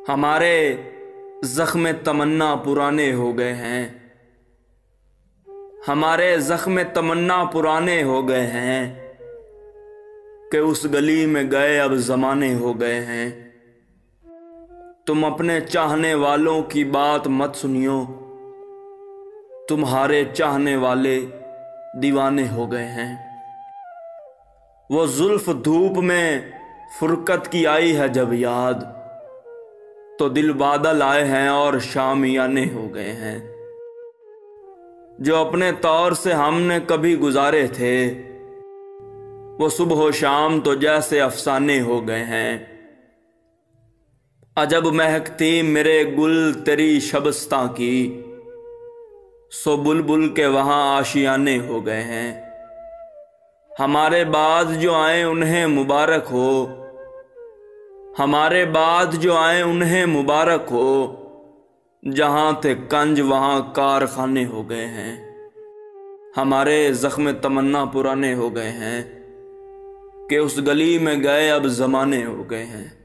हमारे ज़ख्म तमन्ना पुराने हो गए हैं, हमारे ज़ख्म तमन्ना पुराने हो गए हैं कि उस गली में गए अब ज़माने हो गए हैं। तुम अपने चाहने वालों की बात मत सुनियो, तुम्हारे चाहने वाले दीवाने हो गए हैं। वो जुल्फ धूप में फुरकत की आई है जब याद, तो दिल बादल आए हैं और शामियाने हो गए हैं। जो अपने तौर से हमने कभी गुजारे थे, वो सुबह शाम तो जैसे अफसाने हो गए हैं। अजब महकती मेरे गुल तेरी शबस्ता की, सो बुलबुल के वहां आशियाने हो गए हैं। हमारे बाद जो आए उन्हें मुबारक हो, हमारे बाद जो आए उन्हें मुबारक हो, जहां थे कंज वहां कारखाने हो गए हैं। हमारे ज़ख्म तमन्ना पुराने हो गए हैं कि उस गली में गए अब ज़माने हो गए हैं।